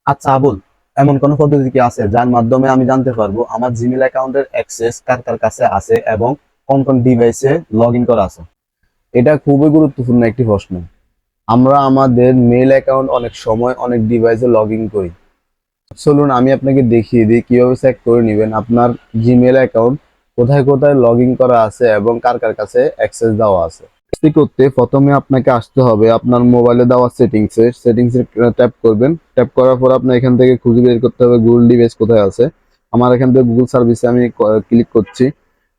আচ্ছা আবুল, এমন কোন পদ্ধতি কি আছে যার মাধ্যমে আমি জানতে পারবো আমার জিমেইল অ্যাকাউন্টের অ্যাক্সেস কার কার কাছে আছে এবং কোন কোন ডিভাইসে লগ ইন করা আছে? এটা খুবই গুরুত্বপূর্ণ একটি প্রশ্ন। আমরা আমাদের মেইল অ্যাকাউন্ট অনেক সময় অনেক ডিভাইসে লগ ইন করি। চলুন আমি আপনাকে দেখিয়ে দিই কিভাবে চেক করে নেবেন আপনার জিমেইল অ্যাকাউন্ট কোথায় কোথায় লগ ইন করা আছে এবং কার কার কাছে অ্যাক্সেস দেওয়া আছে। এটি করতে প্রথমে আপনাকে আসতে হবে আপনার মোবাইলে দেওয়া সেটিংসে ট্যাপ করবেন। ট্যাপ করার পর আপনার এখান থেকে খুঁজে বের করতে হবে গুগল ডিভাইস কোথায় আছে। আমার এখান থেকে গুগল সার্ভিসে আমি ক্লিক করছি।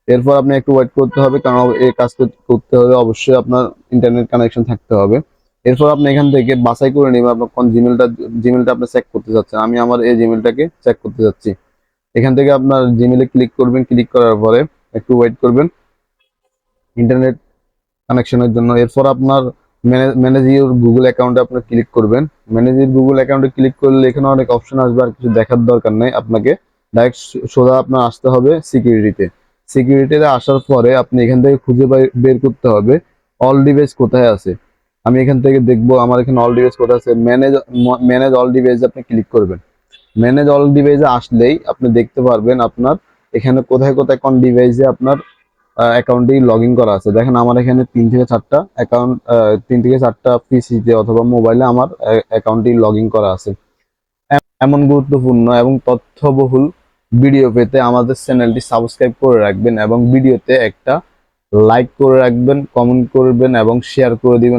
এরপর আপনি একটু ওয়েট করতে হবে, কারণ এই কাজ করতে হলে অবশ্যই আপনার ইন্টারনেট কানেকশন থাকতে হবে। এরপর আপনি এখান থেকে বাছাই করে নেবেন আপনার কোন জিমেলটা আপনি চেক করতে চাচ্ছেন। আমি আমার এই জিমেলটাকে চেক করতে যাচ্ছি। এখান থেকে আপনার জিমেলে ক্লিক করবেন। ক্লিক করার পরে একটু ওয়েট করবেন ইন্টারনেট কানেকশনের জন্য। এরপর আপনার ম্যানেজ ইউর গুগল অ্যাকাউন্টে আপনি ক্লিক করবেন। ম্যানেজ ইউর গুগল অ্যাকাউন্টে ক্লিক করলে এখানে অনেক অপশন আসবে, আর কিছু দেখার দরকার নেই আপনাকে। ডাইরেক্ট সোজা আপনার আসতে হবে সিকিউরিটিতে আসার পরে আপনি এখান থেকে খুঁজে বের করতে হবে অল ডিভাইস কোথায় আছে। আমি এখান থেকে দেখবো আমার এখানে অল ডিভাইস কোথায় আছে। ম্যানেজ অল ডিভাইস আপনি ক্লিক করবেন। ম্যানেজ অল ডিভাইসে আসলেই আপনি দেখতে পারবেন আপনার এখানে কোথায় কোথায় কোন ডিভাইসে আপনার অ্যাকাউন্টে লগ ইন করা আছে। দেখেন আমার এখানে 3 থেকে 4টা অ্যাকাউন্ট, 3 থেকে 4টা পিসিতে অথবা মোবাইলে আমার অ্যাকাউন্টটি লগ ইন করা আছে। এমন গুরুত্বপূর্ণ এবং তথ্যবহুল ভিডিও পেতে আমাদের চ্যানেলটি সাবস্ক্রাইব করে রাখবেন এবং ভিডিওতে একটা লাইক করে রাখবেন, কমেন্ট করবেন এবং শেয়ার করে দিবেন।